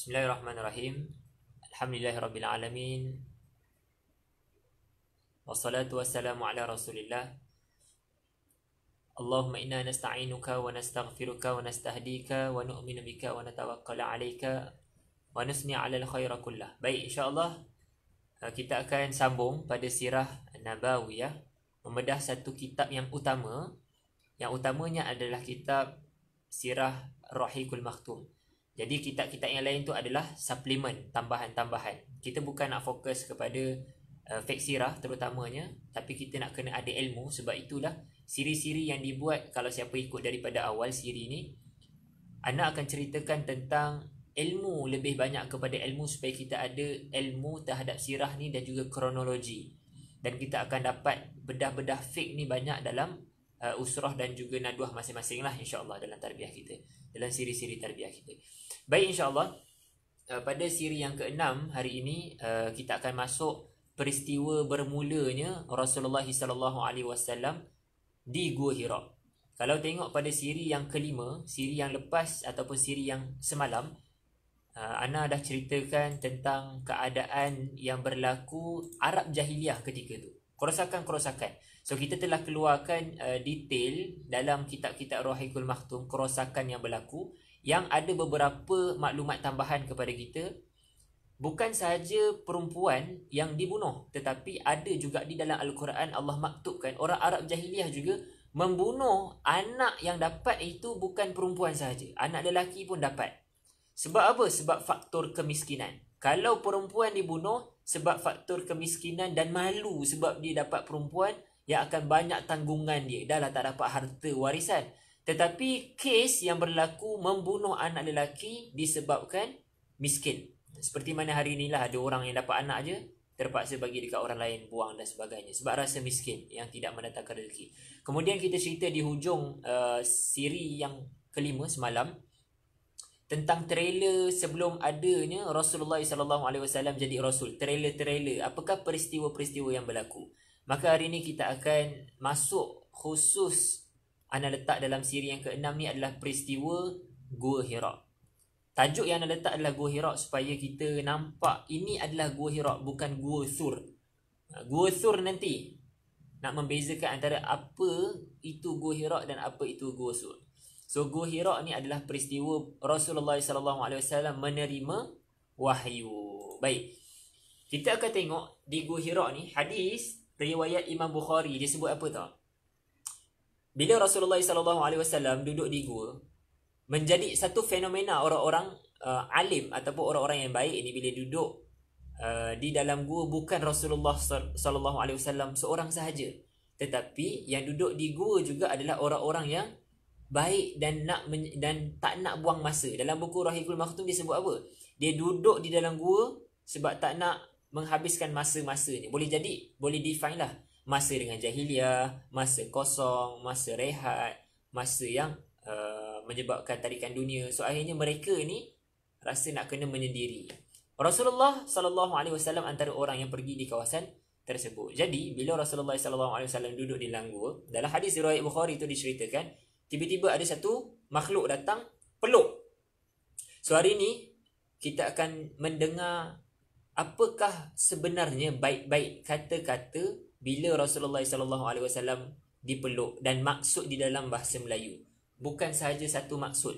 Bismillahirrahmanirrahim. Alhamdulillahirabbil alamin. Wassalatu wassalamu ala Rasulillah. Allahumma inna nasta'inuka wa nastaghfiruka wa nastahdika wa nu'minu bika wa natawakkalu 'alaika wa nusni 'alal khaira kullah. Baik, insya-Allah kita akan sambung pada sirah Nabawiyah, membedah satu kitab yang utama. Yang utamanya adalah kitab Sirah Rahiqul Maktum. Jadi kitab-kitab yang lain tu adalah suplemen, tambahan-tambahan. Kita bukan nak fokus kepada fake sirah terutamanya, tapi kita nak kena ada ilmu. Sebab itulah siri-siri yang dibuat, kalau siapa ikut daripada awal siri ni, Ana akan ceritakan tentang ilmu lebih banyak kepada ilmu, supaya kita ada ilmu terhadap sirah ni dan juga kronologi. Dan kita akan dapat bedah-bedah fake ni banyak dalam usrah dan juga naduah masing-masing lah, insya-Allah, dalam tarbiyah kita, dalam siri-siri tarbiyah kita. Baik, insya-Allah pada siri yang ke-6 hari ini kita akan masuk peristiwa bermulanya Rasulullah sallallahu alaihi wasallam di Gua Hira. Kalau tengok pada siri yang kelima, siri yang lepas ataupun siri yang semalam, Ana dah ceritakan tentang keadaan yang berlaku Arab Jahiliyah ketika tu. Kerosakan-kerosakan. So kita telah keluarkan detail dalam kitab-kitab Rahiqul Maktum, kerosakan yang berlaku, yang ada beberapa maklumat tambahan kepada kita. Bukan sahaja perempuan yang dibunuh, tetapi ada juga di dalam Al-Quran Allah maktubkan orang Arab Jahiliyah juga membunuh anak yang dapat itu bukan perempuan sahaja, anak lelaki pun dapat. Sebab apa? Sebab faktor kemiskinan. Kalau perempuan dibunuh sebab faktor kemiskinan dan malu sebab dia dapat perempuan, yang akan banyak tanggungan dia, dah lah tak dapat harta warisan. Tetapi kes yang berlaku membunuh anak lelaki disebabkan miskin. Seperti mana hari inilah ada orang yang dapat anak je, terpaksa bagi dekat orang lain, buang dan sebagainya, sebab rasa miskin yang tidak mendatangkan rezeki. Kemudian kita cerita di hujung siri yang kelima semalam tentang trailer sebelum adanya Rasulullah SAW jadi Rasul. Trailer-trailer, apakah peristiwa-peristiwa yang berlaku. Maka hari ini kita akan masuk khusus, Ana letak dalam siri yang ke-6 ni adalah peristiwa Gua Hira. Tajuk yang Ana letak adalah Gua Hira supaya kita nampak ini adalah Gua Hira, bukan Gua Thur. Gua Thur nanti nak membezakan antara apa itu Gua Hira dan apa itu Gua Thur. So Gua Hira ni adalah peristiwa Rasulullah SAW menerima wahyu. Baik, kita akan tengok di Gua Hira ni hadis riwayat Imam Bukhari. Dia sebut apa tau? Bila Rasulullah SAW duduk di gua, menjadi satu fenomena orang-orang alim ataupun orang-orang yang baik ni, bila duduk di dalam gua, bukan Rasulullah SAW seorang sahaja, tetapi yang duduk di gua juga adalah orang-orang yang baik dan tak nak buang masa. Dalam buku Rahiqul Maktum dia sebut apa? Dia duduk di dalam gua sebab tak nak menghabiskan masa-masa ni. Boleh define lah. Masa dengan jahiliah, masa kosong, masa rehat, masa yang menyebabkan tarikan dunia. So akhirnya mereka ni rasa nak kena menyendiri. Rasulullah SAW antara orang yang pergi di kawasan tersebut. Jadi bila Rasulullah SAW duduk di dalam gua, dalam hadis riwayat Bukhari itu diceritakan, tiba-tiba ada satu makhluk datang peluk. So hari ni kita akan mendengar apakah sebenarnya baik-baik kata-kata bila Rasulullah SAW dipeluk, dan maksud di dalam bahasa Melayu. Bukan sahaja satu maksud,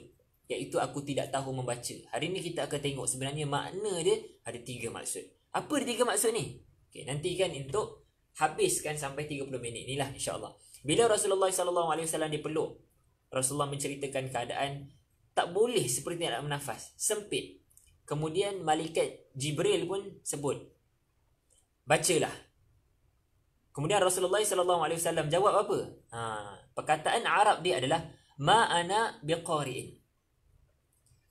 iaitu aku tidak tahu membaca. Hari ni kita akan tengok sebenarnya makna dia ada 3 maksud. Apa dia 3 maksud ni? Okay, nantikan untuk habiskan sampai 30 minit ni lah, insya-Allah. Bila Rasulullah SAW dipeluk, Rasulullah menceritakan keadaan tak boleh seperti nak bernafas, sempit. Kemudian malaikat Jibril pun sebut, bacalah. Kemudian Rasulullah SAW jawab apa? Perkataan Arab dia adalah ma ana biqari'in.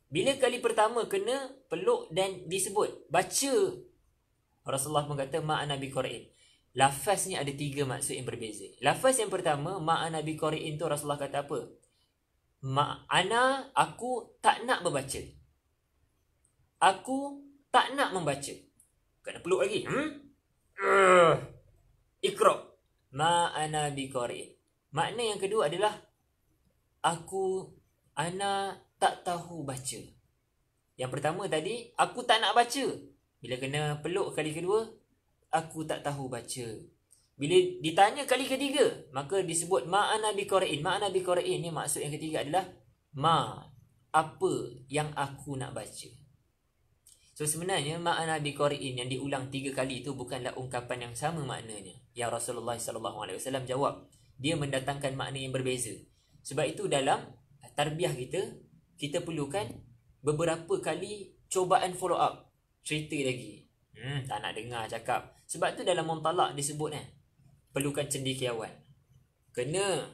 Bila kali pertama kena peluk dan disebut baca, Rasulullah mengata ma ana biqari'in. Lafaz ni ada 3 maksud yang berbeza. Lafaz yang pertama, ma ana biqari'in, tu Rasulullah kata apa? Aku tak nak membaca. Aku tak nak membaca. Kena peluk lagi. Iqra. Ma ana biqari'in. Makna yang kedua adalah ana tak tahu baca. Yang pertama tadi, aku tak nak baca. Bila kena peluk kali kedua, aku tak tahu baca. Bila ditanya kali ketiga, maka disebut ma'ana biqara'in. Ma'ana biqara'in ni maksud yang ketiga adalah apa yang aku nak baca. So sebenarnya ma'ana biqara'in yang diulang 3 kali itu bukanlah ungkapan yang sama maknanya. Yang Rasulullah SAW jawab, dia mendatangkan makna yang berbeza. Sebab itu dalam tarbiyah kita perlukan beberapa kali cobaan follow up. Cerita lagi. Tak nak dengar cakap. Sebab tu dalam Muntalaq disebut perlukan cendekiawan. Kena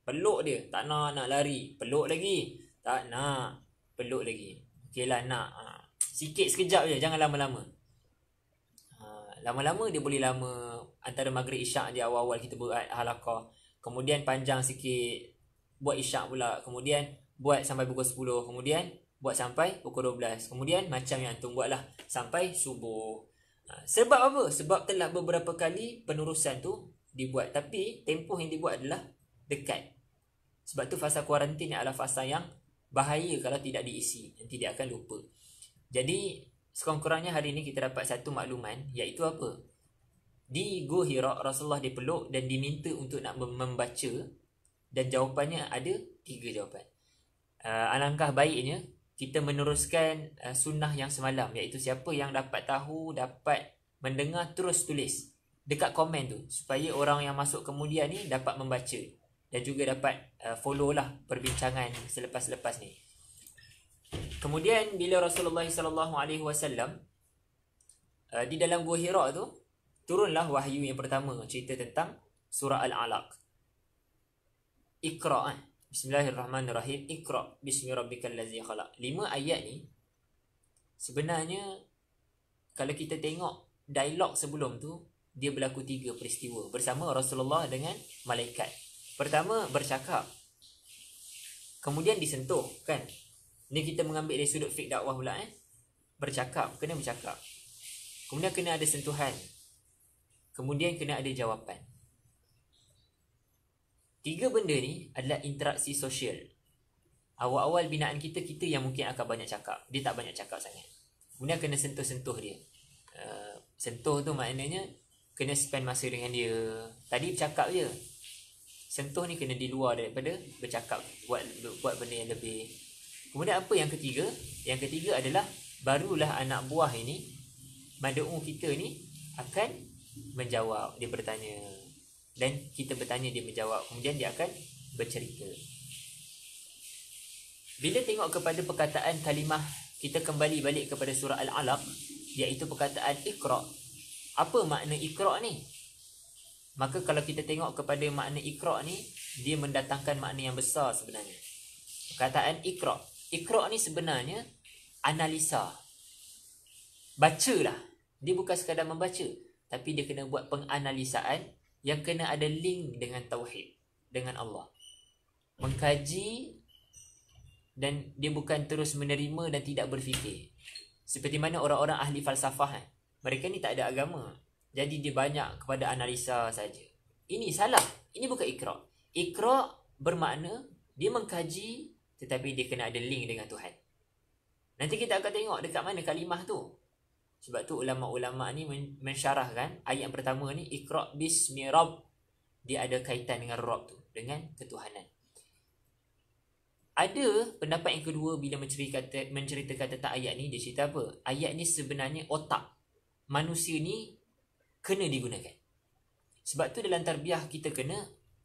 peluk dia, tak nak lari. Peluk lagi, tak nak. Peluk lagi. Okeylah nak. Sikit sekejap je, jangan lama-lama. Lama-lama dia boleh lama. Antara maghrib isyak dia awal-awal kita buat halaqah. Kemudian panjang sikit, buat isyak pula. Kemudian buat sampai pukul 10. Kemudian buat sampai pukul 12. Kemudian macam yang antum buatlah sampai subuh. Sebab apa? Sebab telah beberapa kali penerusan tu dibuat. Tapi tempoh yang dibuat adalah dekat. Sebab tu fasa kuarantin adalah fasa yang bahaya kalau tidak diisi. Nanti dia akan lupa. Jadi sekurang-kurangnya hari ini kita dapat satu makluman, iaitu apa? Di Gua Hira Rasulullah dipeluk dan diminta untuk nak membaca. Dan jawapannya ada 3 jawapan. Alangkah baiknya kita meneruskan sunnah yang semalam, iaitu siapa yang dapat tahu, dapat mendengar, terus tulis dekat komen tu, supaya orang yang masuk kemudian ni dapat membaca dan juga dapat follow lah perbincangan selepas-lepas ni. Kemudian bila Rasulullah SAW di dalam Gua Hira tu, turunlah wahyu yang pertama, cerita tentang surah Al-Alaq. Iqra'. Bismillahirrahmanirrahim. Iqra' bismi rabbikal ladzi khalaq. 5 ayat ni sebenarnya kalau kita tengok dialog sebelum tu, dia berlaku 3 peristiwa bersama Rasulullah dengan malaikat. Pertama bercakap, kemudian disentuh, kan? Ni kita mengambil dari sudut fiqh dakwah pula. Bercakap, kena bercakap. Kemudian kena ada sentuhan. Kemudian kena ada jawapan. 3 benda ni adalah interaksi sosial. Awal-awal binaan kita yang mungkin akan banyak cakap. Dia tak banyak cakap sangat. Kemudian kena sentuh-sentuh dia. Sentuh tu maknanya kena spend masa dengan dia. Tadi bercakap je. Sentuh ni kena di luar daripada bercakap. Buat benda yang lebih. Kemudian apa yang ketiga? Yang ketiga adalah barulah anak buah ini, mad'u kita ni akan menjawab. Dia bertanya dan kita bertanya, dia menjawab. Kemudian dia akan bercerita. Bila tengok kepada perkataan kalimah, kita kembali balik kepada surah Al-Alaq, iaitu perkataan Iqra'. Apa makna Iqra' ni? Maka kalau kita tengok kepada makna Iqra' ni, dia mendatangkan makna yang besar sebenarnya. Perkataan Iqra'. Iqra' ni sebenarnya analisa. Bacalah. Dia bukan sekadar membaca, tapi dia kena buat penganalisaan yang kena ada link dengan tauhid, dengan Allah. Mengkaji, dan dia bukan terus menerima dan tidak berfikir. Seperti mana orang-orang ahli falsafah, mereka ni tak ada agama, jadi dia banyak kepada analisa saja. Ini salah. Ini bukan Iqra'. Iqra' bermakna dia mengkaji, tetapi dia kena ada link dengan Tuhan. Nanti kita akan tengok dekat mana kalimah tu. Sebab tu ulama-ulama ni mensyarahkan ayat yang pertama ni, Iqra' bismi rabb. Dia ada kaitan dengan Rabb tu, dengan ketuhanan. Ada pendapat yang kedua bila menceritakan tentang ayat ni. Dia cerita apa? Ayat ni sebenarnya otak manusia ni kena digunakan. Sebab tu dalam tarbiyah kita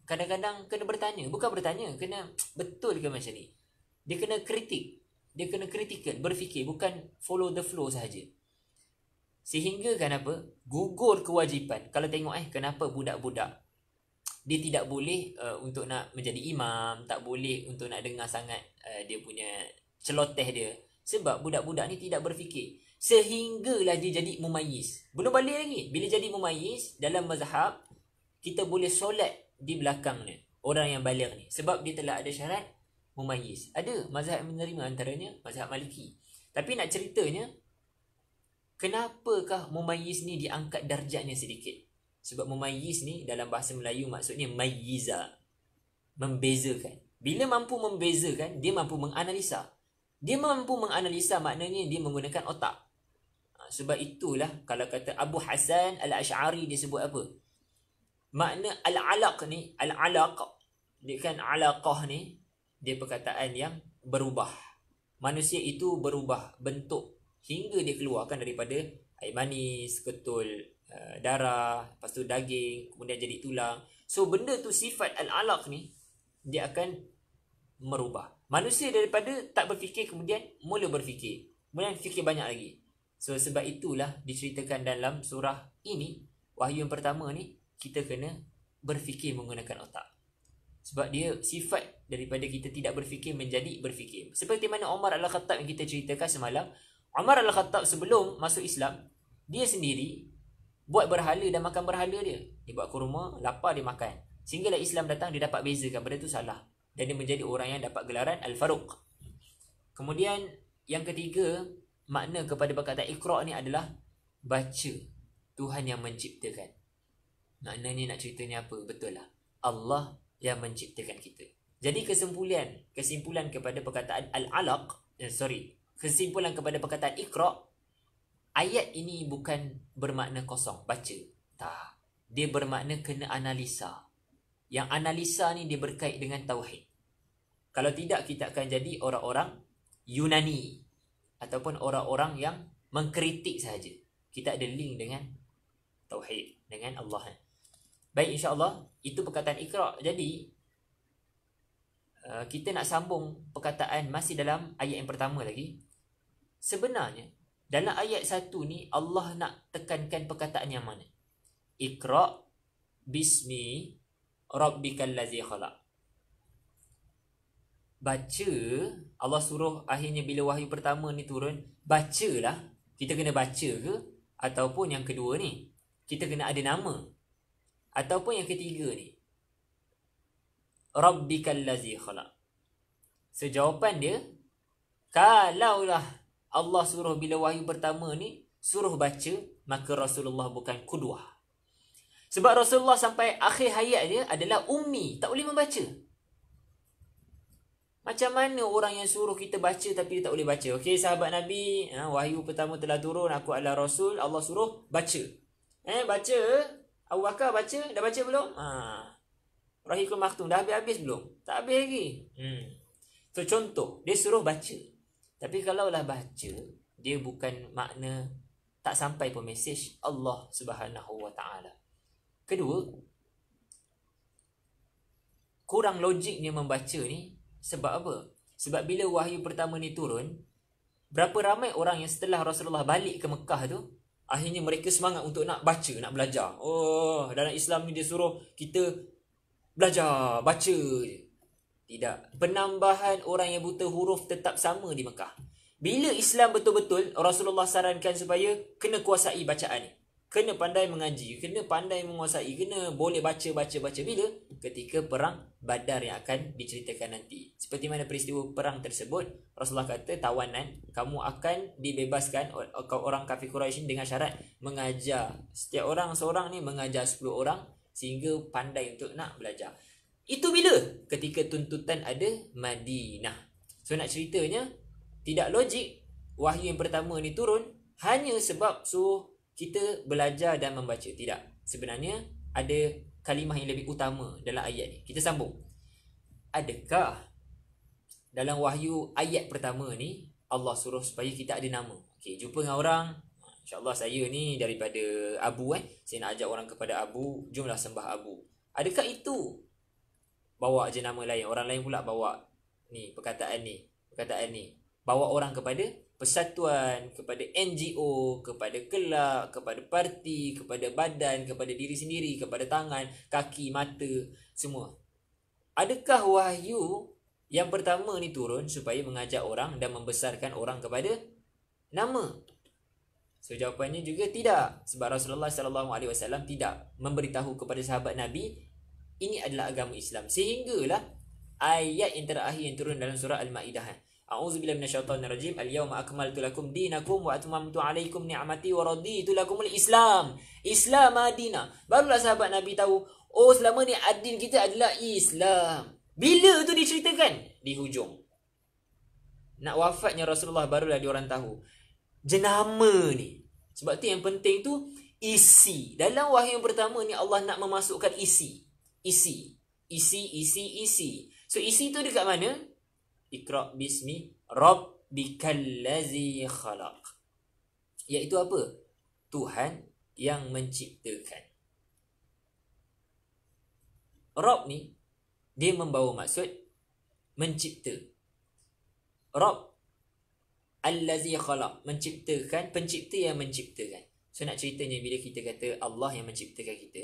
kadang-kadang kena bertanya. Bukan bertanya, kena betul ke macam ni. Dia kena kritik. Dia kena kritikal, berfikir, bukan follow the flow sahaja. Sehingga kan apa? Gugur kewajipan. Kalau tengok kenapa budak-budak dia tidak boleh untuk nak menjadi imam, tak boleh untuk nak dengar sangat dia punya celoteh dia. Sebab budak-budak ni tidak berfikir. Sehinggalah dia jadi mumayyiz. Belum balik lagi. Bila jadi mumayyiz, dalam mazhab, kita boleh solat di belakang ni, orang yang baligh ni. Sebab dia telah ada syarat mumayyiz. Ada mazhab yang menerima, antaranya mazhab Maliki. Tapi nak ceritanya, kenapakah mumayyiz ni diangkat darjatnya sedikit? Sebab mumayyiz ni dalam bahasa Melayu maksudnya mayyiza, membezakan. Bila mampu membezakan, dia mampu menganalisa. Dia mampu menganalisa, maknanya dia menggunakan otak. Sebab itulah kalau kata Abu Hasan Al-Ash'ari dia sebut apa? Makna al-alaq ni, al-alaq, dia kan alaqah ni, dia perkataan yang berubah. Manusia itu berubah bentuk hingga dia keluarkan daripada air manis, ketul darah, lepas tu daging, kemudian jadi tulang. So benda tu sifat al-alaq ni dia akan merubah. Manusia daripada tak berfikir kemudian mula berfikir, kemudian fikir banyak lagi. So sebab itulah diceritakan dalam surah ini, wahyu yang pertama ni, kita kena berfikir menggunakan otak. Sebab dia sifat daripada kita tidak berfikir menjadi berfikir. Seperti mana Umar Al-Khattab yang kita ceritakan semalam. Umar Al-Khattab sebelum masuk Islam, dia sendiri buat berhala dan makan berhala dia. Dia buat kurma, lapar dia makan. Sehinggalah Islam datang, dia dapat bezakan benda tu salah. Dan dia menjadi orang yang dapat gelaran Al-Faruq. Kemudian yang ketiga, makna kepada perkataan Iqra' ni adalah baca. Tuhan yang menciptakan. Maknanya nak ceritanya apa? Betul lah. Allah yang menciptakan kita. Jadi kesimpulan kepada perkataan al-alaq, kesimpulan kepada perkataan Iqra', ayat ini bukan bermakna kosong, baca. Tak. Dia bermakna kena analisa. Yang analisa ni dia berkait dengan tauhid. Kalau tidak, kita akan jadi orang-orang Yunani ataupun orang-orang yang mengkritik sahaja. Kita ada link dengan tauhid, dengan Allah. Baik, insya-Allah itu perkataan Iqra'. Jadi kita nak sambung perkataan masih dalam ayat yang pertama lagi. Sebenarnya dalam ayat 1 ni Allah nak tekankan perkataan yang mana? Iqra' bismi rabbikal ladzi khalaq. Baca, Allah suruh akhirnya bila wahyu pertama ni turun, bacalah. Kita kena baca ke? Ataupun yang kedua ni, kita kena ada nama. Ataupun yang ketiga ni, Rabbikal ladzi khalaq. So jawapan dia, kalaulah Allah suruh bila wahyu pertama ni suruh baca, maka Rasulullah bukan qudwah. Sebab Rasulullah sampai akhir hayat dia adalah ummi, tak boleh membaca. Macam mana orang yang suruh kita baca tapi dia tak boleh baca? Okey, sahabat Nabi, wahyu pertama telah turun, aku adalah Rasul, Allah suruh baca. Baca. Abu Bakar baca, dah baca belum? Rahikul Maktum dah habis belum? Tak habis lagi. So contoh, dia suruh baca. Tapi kalaulah baca, dia bukan makna tak sampai pun mesej Allah Subhanahu Wa Taala. Kedua, kurang logiknya membaca ni sebab apa? Sebab bila wahyu pertama ni turun, berapa ramai orang yang setelah Rasulullah balik ke Mekah tu, akhirnya mereka semangat untuk nak baca, nak belajar. Oh, dalam Islam ni dia suruh kita belajar, baca. Tidak. Penambahan orang yang buta huruf tetap sama di Mekah. Bila Islam betul-betul, Rasulullah sarankan supaya kena kuasai bacaan ni. Kena pandai mengaji, kena pandai menguasai, kena boleh baca. Bila? Ketika perang Badar yang akan diceritakan nanti. Seperti mana peristiwa perang tersebut, Rasulullah kata, tawanan, kamu akan dibebaskan orang kafir Quraisy dengan syarat mengajar. Setiap orang seorang ni mengajar 10 orang sehingga pandai untuk nak belajar. Itu bila? Ketika tuntutan ada Madinah. So nak ceritanya, tidak logik wahyu yang pertama ni turun hanya sebab suruh kita belajar dan membaca. Tidak. Sebenarnya ada kalimah yang lebih utama dalam ayat ni. Kita sambung. Adakah dalam wahyu ayat pertama ni Allah suruh supaya kita ada nama? Okey, jumpa dengan orang. InsyaAllah saya ni daripada Abu. Saya nak ajak orang kepada Abu. Jomlah sembah Abu. Adakah itu? Bawa je nama lain. Orang lain pula bawa ni perkataan ni. Bawa orang kepada persatuan, kepada NGO, kepada kelab, kepada parti, kepada badan, kepada diri sendiri, kepada tangan, kaki, mata, semua. Adakah wahyu yang pertama ni turun supaya mengajak orang dan membesarkan orang kepada nama? So jawapannya juga tidak. Sebab Rasulullah SAW tidak memberitahu kepada sahabat Nabi ini adalah agama Islam. Sehinggalah ayat yang terakhir yang turun dalam surah Al-Ma'idah. A'udzubillahi minasyaitonir rajim. Al-yawma akmaltu lakum dinakum wa atmamtu 'alaikum ni'mati wa raditu lakumul Islam. Islam Madinah. Barulah sahabat Nabi tahu, oh selama ni adin kita adalah Islam. Bila tu diceritakan? Di hujung. Nak wafatnya Rasulullah barulah diorang tahu jenama ni. Sebab tu yang penting tu isi. Dalam wahyu yang pertama ni Allah nak memasukkan isi. So isi tu dekat mana? Iqra bismi rabbikal ladzi khalaq. Iaitu apa? Tuhan yang menciptakan. Rabb ni dia membawa maksud mencipta. Rabb allazi khalaq, menciptakan, pencipta yang menciptakan. So nak ceritanya bila kita kata Allah yang menciptakan kita,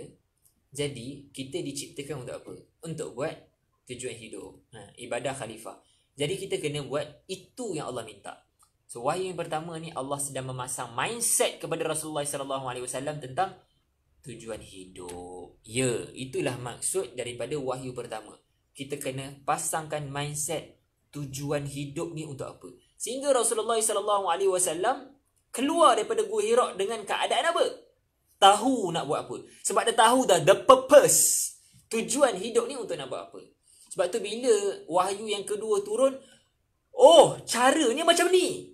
jadi kita diciptakan untuk apa? Untuk buat tujuan hidup. Ibadah khalifah. Jadi kita kena buat itu yang Allah minta. So wahyu yang pertama ni Allah sedang memasang mindset kepada Rasulullah SAW tentang tujuan hidup. Ya, itulah maksud daripada wahyu pertama. Kita kena pasangkan mindset tujuan hidup ni untuk apa. Sehingga Rasulullah SAW keluar daripada Gua Hira dengan keadaan apa? Tahu nak buat apa. Sebab dia tahu dah the purpose. Tujuan hidup ni untuk nak buat apa. Sebab tu bila wahyu yang kedua turun, oh caranya macam ni.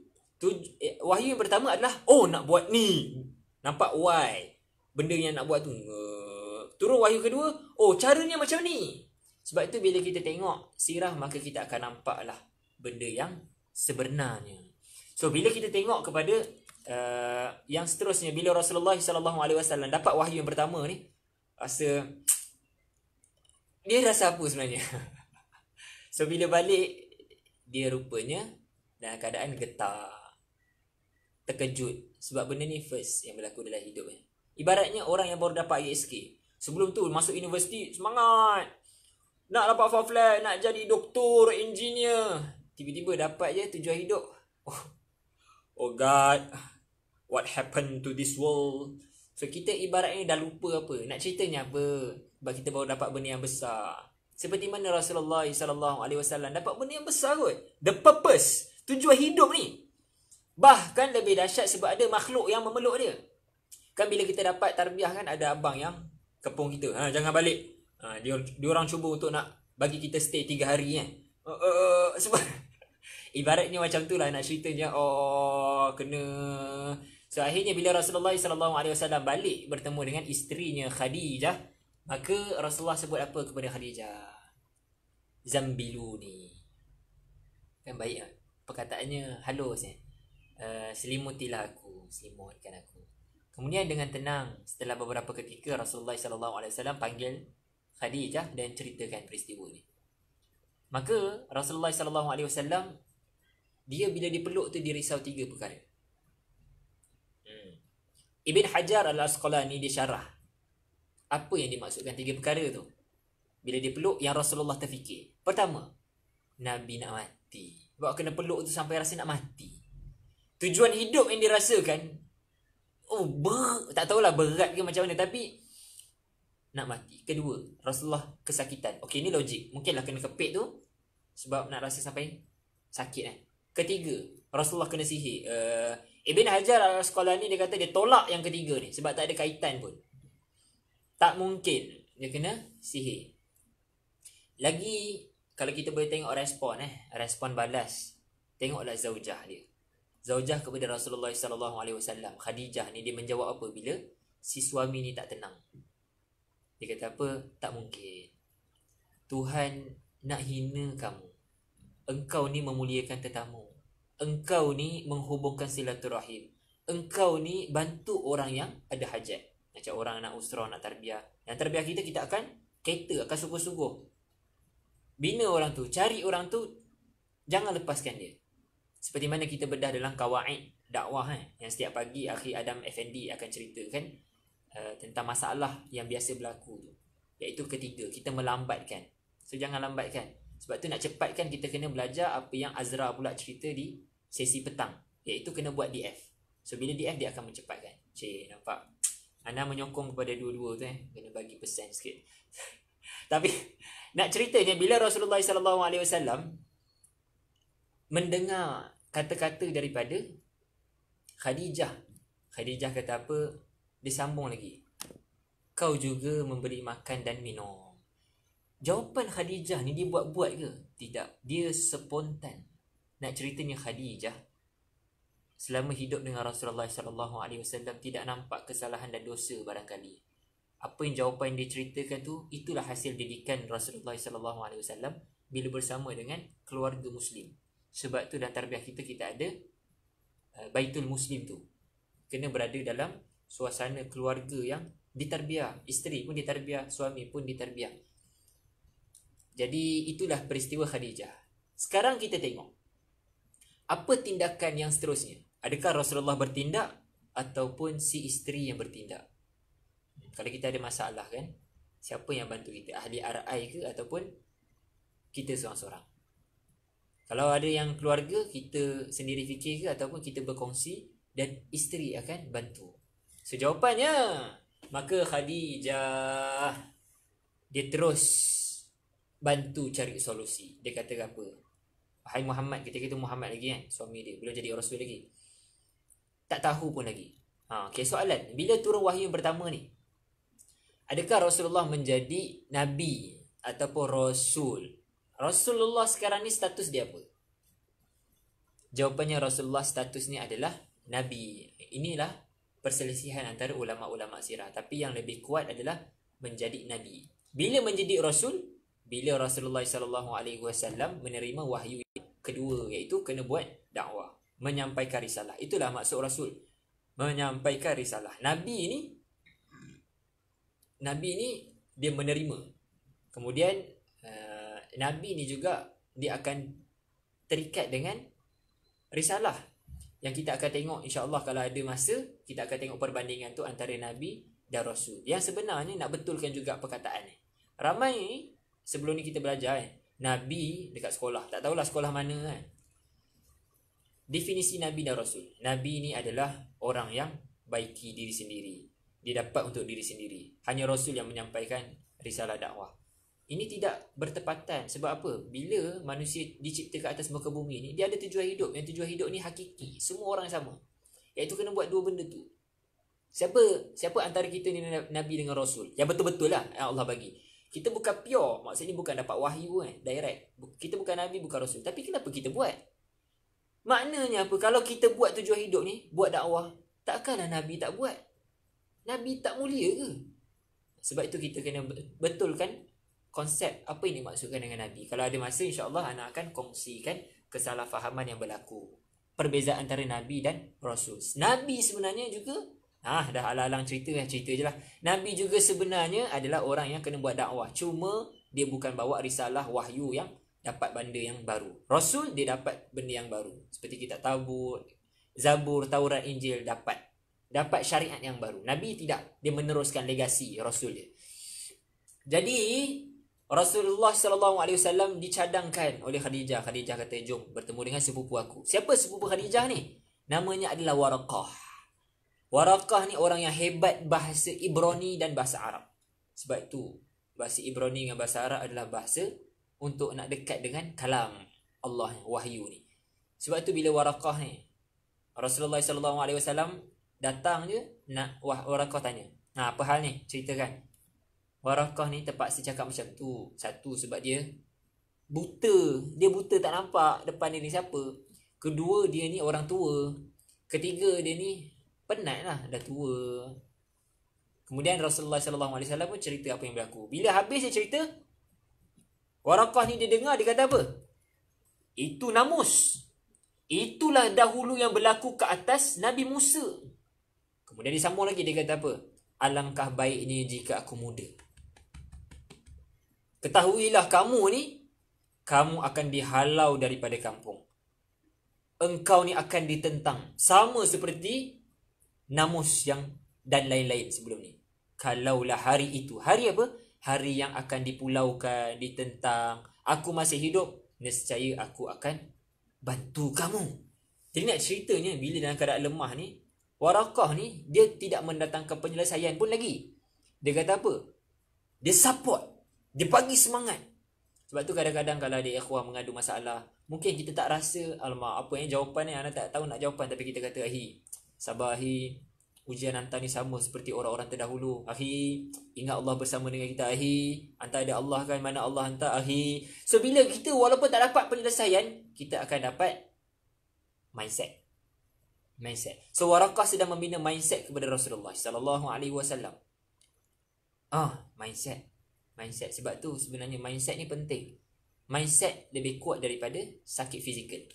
Wahyu yang pertama adalah, oh nak buat ni. Nampak why. Benda yang nak buat tu. Turun wahyu kedua, oh caranya macam ni. Sebab tu bila kita tengok sirah, maka kita akan nampaklah benda yang sebenarnya. So bila kita tengok kepada yang seterusnya, bila Rasulullah SAW dapat wahyu yang pertama ni, dia rasa apa sebenarnya? So bila balik, dia rupanya dalam keadaan getar, terkejut. Sebab benda ni first yang berlaku dalam hidup. Ibaratnya orang yang baru dapat ISK. Sebelum tu masuk universiti, semangat, nak dapat faflat, nak jadi doktor, engineer. Tiba-tiba dapat je tujuan hidup. Oh God, what happened to this world? So kita ibaratnya dah lupa apa. Nak ceritanya apa? Sebab kita baru dapat benda yang besar. Seperti mana Rasulullah SAW dapat benda yang besar kot. The purpose, tujuan hidup ni. Bahkan lebih dahsyat sebab ada makhluk yang memeluk dia. Kan bila kita dapat tarbiyah kan, ada abang yang kepung kita. Jangan balik. Dia orang cuba untuk nak bagi kita stay 3 hari kan. Sebab ibaratnya macam tu lah nak ceritanya. Kena. So akhirnya bila Rasulullah SAW balik bertemu dengan isterinya Khadijah, maka Rasulullah sebut apa kepada Khadijah? Zambiluni. Kan baik kan? Perkataannya halus kan? Selimutilah aku, selimutkan aku. Kemudian dengan tenang, setelah beberapa ketika Rasulullah SAW panggil Khadijah dan ceritakan peristiwa ni. Maka Rasulullah SAW, dia bila dipeluk tu dia risau 3 perkara. Ibn Hajar al-Asqalani dia syarah apa yang dimaksudkan 3 perkara tu. Bila dia peluk, yang Rasulullah terfikir. Pertama, Nabi nak mati. Sebab kena peluk tu sampai rasa nak mati. Tujuan hidup yang dirasakan, tak tahulah berat ke macam mana, tapi nak mati. Kedua, Rasulullah kesakitan. Okey, ni logik. Mungkinlah kena kepit tu sebab nak rasa sampai sakit kan. Ketiga, Rasulullah kena sihir. Ibn Hajar al-Asqalani dia kata dia tolak yang ketiga ni sebab tak ada kaitan pun. Tak mungkin dia kena sihir. Lagi kalau kita boleh tengok respon balas. Tengoklah zaujah dia. Zaujah kepada Rasulullah SAW, Khadijah ni, dia menjawab apa bila si suami ni tak tenang. Dia kata apa? Tak mungkin. Tuhan nak hina kamu. Engkau ni memuliakan tetamu. Engkau ni menghubungkan silaturahim. Engkau ni bantu orang yang ada hajat. Macam orang nak usrah, nak tarbiyah. Yang tarbiyah kita akan cater, akan sungguh-sungguh bina orang tu, cari orang tu, jangan lepaskan dia. Seperti mana kita bedah dalam kawaid dakwah yang setiap pagi Akhi Adam Effendi akan ceritakan tentang masalah yang biasa berlaku tu. Iaitu ketiga, kita melambatkan. So jangan lambatkan. Sebab tu nak cepatkan, kita kena belajar apa yang Azra pula cerita di sesi petang, iaitu kena buat DF. So bila DF dia akan mencepatkan. Nampak? Ana menyokong kepada dua-dua tu kena bagi pesan sikit. Tapi nak ceritanya bila Rasulullah SAW mendengar kata-kata daripada Khadijah. Khadijah kata apa? Dia sambung lagi. Kau juga memberi makan dan minum. Jawapan Khadijah ni dia buat-buat ke? Tidak. Dia spontan. Nak ceritanya Khadijah selama hidup dengan Rasulullah SAW tidak nampak kesalahan dan dosa barangkali. Apa yang jawapan dia ceritakan tu, itulah hasil didikan Rasulullah SAW bila bersama dengan keluarga Muslim. Sebab tu dalam tarbiyah kita ada Baitul Muslim tu. Kena berada dalam suasana keluarga yang ditarbiyah. Isteri pun ditarbiyah, suami pun ditarbiyah. Jadi itulah peristiwa Khadijah. Sekarang kita tengok apa tindakan yang seterusnya. Adakah Rasulullah bertindak ataupun si isteri yang bertindak? Kalau kita ada masalah kan, siapa yang bantu kita? Ahli RI ke ataupun kita seorang-seorang? Kalau ada yang keluarga, kita sendiri fikir ke ataupun kita berkongsi dan isteri akan bantu. So jawapannya, maka Khadijah dia terus bantu cari solusi. Dia kata apa? Hai Muhammad, ketika itu Muhammad lagi kan, suami dia, belum jadi Rasul lagi. Tak tahu pun lagi. Okay, soalan, bila turun wahyu yang pertama ni, adakah Rasulullah menjadi Nabi ataupun Rasul? Rasulullah sekarang ni status dia apa? Jawapannya Rasulullah status ni adalah Nabi. Inilah perselisihan antara ulama-ulama sirah. Tapi yang lebih kuat adalah menjadi Nabi. Bila menjadi Rasul? Bila Rasulullah SAW menerima wahyu kedua, iaitu kena buat dakwah, menyampaikan risalah. Itulah maksud Rasul, menyampaikan risalah. Nabi ni dia menerima. Kemudian Nabi ni juga dia akan terikat dengan risalah. Yang kita akan tengok insya-Allah kalau ada masa, kita akan tengok perbandingan tu antara Nabi dan Rasul. Yang sebenarnya nak betulkan juga perkataan ni. Ramai sebelum ni kita belajar Nabi dekat sekolah, tak tahulah sekolah mana kan. Definisi Nabi dan Rasul. Nabi ni adalah orang yang baiki diri sendiri. Dia dapat untuk diri sendiri. Hanya Rasul yang menyampaikan risalah dakwah. Ini tidak bertepatan. Sebab apa? Bila manusia dicipta ke atas muka bumi ni, dia ada tujuan hidup. Yang tujuan hidup ni hakiki. Semua orang sama. Iaitu kena buat dua benda tu. Siapa antara kita ni Nabi dengan Rasul? Yang betul-betul lah yang Allah bagi. Kita bukan pure. Maksudnya bukan dapat wahyu kan. Direct. Kita bukan Nabi, bukan Rasul. Tapi kenapa kita buat? Maknanya apa? Kalau kita buat tujuan hidup ni, buat dakwah, takkanlah Nabi tak buat? Nabi tak mulia ke? Sebab itu kita kena betulkan konsep apa ini maksudkan dengan Nabi. Kalau ada masa, insya-Allah anak akan kongsikan kesalahfahaman yang berlaku. Perbezaan antara Nabi dan Rasul. Nabi sebenarnya juga, dah alang-alang cerita je lah. Nabi juga sebenarnya adalah orang yang kena buat dakwah. Cuma dia bukan bawa risalah wahyu yang dapat benda yang baru. Rasul dia dapat benda yang baru. Seperti kita tahu Zabur, Taurat, Injil dapat syariat yang baru. Nabi tidak, dia meneruskan legasi Rasul dia. Jadi Rasulullah SAW dicadangkan oleh Khadijah. Khadijah kata, jom bertemu dengan sepupu aku. Siapa sepupu Khadijah ni? Namanya adalah Waraqah. Waraqah ni orang yang hebat bahasa Ibrani dan bahasa Arab. Sebab itu bahasa Ibrani dengan bahasa Arab adalah bahasa untuk nak dekat dengan kalam Allah, wahyu ni. Sebab tu bila Waraqah ni, Rasulullah SAW datang je, Waraqah tanya, apa hal ni? Ceritakan. Waraqah ni terpaksa cakap macam tu. Satu, sebab dia buta. Dia buta, tak nampak depan dia ni siapa. Kedua, dia ni orang tua. Ketiga, dia ni penat lah, dah tua. Kemudian Rasulullah SAW pun cerita apa yang berlaku. Bila habis dia cerita, Waraqah ni dia dengar, dia kata apa? Itu namus. Itulah dahulu yang berlaku ke atas Nabi Musa. Kemudian dia sambung lagi, dia kata apa? Alangkah baiknya jika aku muda. Ketahuilah kamu ni, kamu akan dihalau daripada kampung. Engkau ni akan ditentang. Sama seperti namus yang dan lain-lain sebelum ni. Kalaulah hari itu. Hari apa? Hari yang akan dipulaukan, ditentang. Aku masih hidup, nescaya aku akan bantu kamu. Jadi nak ceritanya, bila dalam keadaan lemah ni, Waraqah ni, dia tidak mendatangkan penyelesaian pun lagi. Dia kata apa? Dia support. Dia bagi semangat. Sebab tu kadang-kadang kalau ada ikhwah mengadu masalah, mungkin kita tak rasa, alamak, apa yang jawapan ni, anak tak tahu nak jawapan. Tapi kita kata, sabar ujian hantar ni sama seperti orang-orang terdahulu. Ingat Allah bersama dengan kita. Hantar ada Allah kan, mana Allah hantar. So bila kita walaupun tak dapat penyelesaian, kita akan dapat Mindset. So Waraqah sedang membina mindset kepada Rasulullah sallallahu alaihi wasallam. Mindset. Sebab tu sebenarnya mindset ni penting. Mindset lebih kuat daripada sakit fizikal.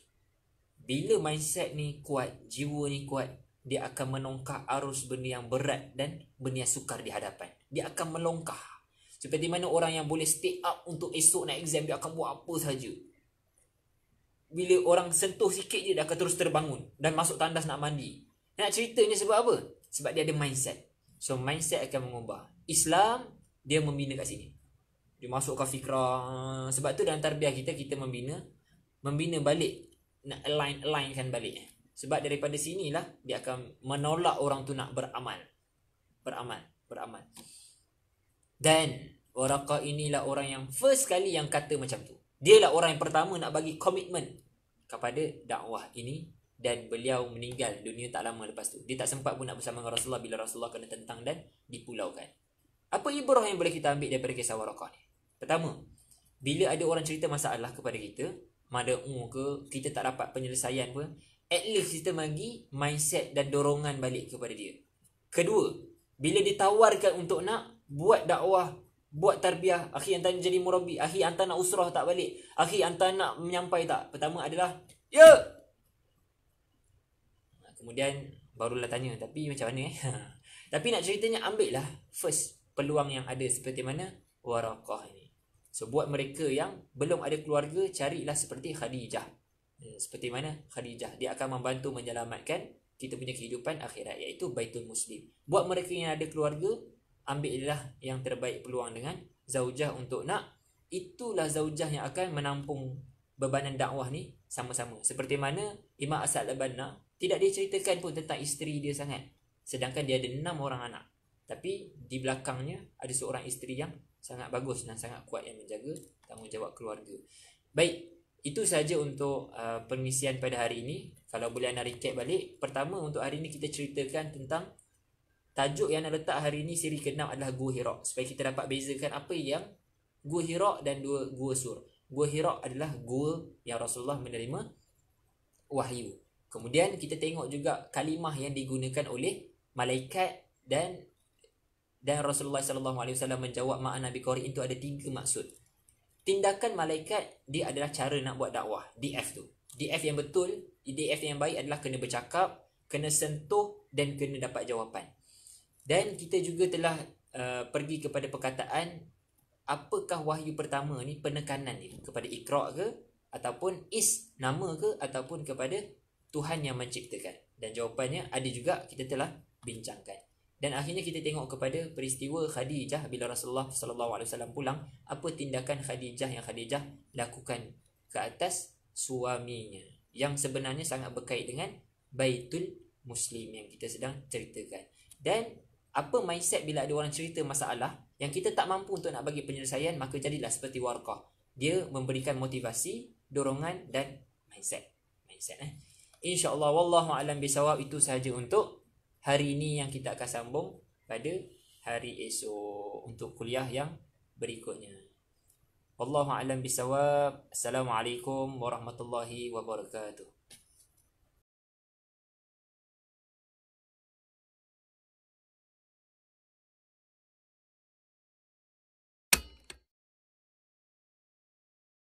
Bila mindset ni kuat, jiwa ni kuat, dia akan menongkah arus benda yang berat dan benda yang sukar di hadapan. Dia akan melongkah. Seperti mana orang yang boleh stay up untuk esok nak exam, dia akan buat apa sahaja. Bila orang sentuh sikit je, dia akan terus terbangun dan masuk tandas nak mandi. Nak ceritanya sebab apa? Sebab dia ada mindset. So mindset akan mengubah. Islam, dia membina kat sini. Dia masukkan fikrah. Sebab tu dalam tarbiyah kita membina balik. Nak align-kan balik. Sebab daripada sinilah dia akan menolak orang tu nak beramal. Dan Waraqah inilah orang yang first kali yang kata macam tu. Dialah orang yang pertama nak bagi komitmen kepada dakwah ini. Dan beliau meninggal dunia tak lama lepas tu. Dia tak sempat pun nak bersama dengan Rasulullah bila Rasulullah kena tentang dan dipulaukan. Apa ibrah yang boleh kita ambil daripada kisah Waraqah ni? Pertama, bila ada orang cerita masalah kepada kita, mad'u ke, kita tak dapat penyelesaian pun, at least kita bagi mindset dan dorongan balik kepada dia. Kedua, bila ditawarkan untuk nak buat dakwah, buat tarbiyah, akhi hantar jadi murabi, akhi hantar nak usrah tak balik, akhi hantar nak menyampai tak, pertama adalah ya. Kemudian barulah tanya, tapi macam mana Tapi nak ceritanya, ambil lah first peluang yang ada seperti mana Waraqah ni. So buat mereka yang belum ada keluarga, carilah seperti Khadijah. Seperti mana Khadijah, dia akan membantu menyelamatkan kita punya kehidupan akhirat, iaitu Baitul Muslim. Buat mereka yang ada keluarga, ambillah yang terbaik peluang dengan zaujah untuk nak. Itulah zaujah yang akan menampung bebanan dakwah ni sama-sama. Seperti mana Imam Asad Al-Banna, tidak dia ceritakan pun tentang isteri dia sangat, sedangkan dia ada 6 orang anak. Tapi di belakangnya ada seorang isteri yang sangat bagus dan sangat kuat yang menjaga tanggungjawab keluarga. Baik, itu saja untuk pengisian pada hari ini. Kalau boleh anda recap balik. Pertama, untuk hari ini kita ceritakan tentang tajuk yang anda letak hari ini, siri ke-6 adalah Gua Hira. Supaya kita dapat bezakan apa yang Gua Hira dan Gua Sur. Gua Hira adalah gua yang Rasulullah menerima wahyu. Kemudian kita tengok juga kalimah yang digunakan oleh malaikat dan Rasulullah SAW menjawab ma'ana biqari itu ada 3 maksud. Tindakan malaikat dia adalah cara nak buat dakwah, DF tu. DF yang betul, DF yang baik adalah kena bercakap, kena sentuh dan kena dapat jawapan. Dan kita juga telah pergi kepada perkataan apakah wahyu pertama ni, penekanan ni kepada Iqra ke, ataupun is nama ke, ataupun kepada Tuhan yang menciptakan. Dan jawapannya ada juga kita telah bincangkan. Dan akhirnya kita tengok kepada peristiwa Khadijah bila Rasulullah SAW pulang, apa tindakan Khadijah yang Khadijah lakukan ke atas suaminya, yang sebenarnya sangat berkait dengan Baitul Muslim yang kita sedang ceritakan. Dan apa mindset bila ada orang cerita masalah yang kita tak mampu untuk nak bagi penyelesaian, maka jadilah seperti Waraqah. Dia memberikan motivasi, dorongan dan mindset. InsyaAllah, wallahu a'lam bisawab. Itu sahaja untuk hari ini yang kita akan sambung pada hari esok untuk kuliah yang berikutnya. Wallahu a'lam bisawab. Assalamualaikum warahmatullahi wabarakatuh.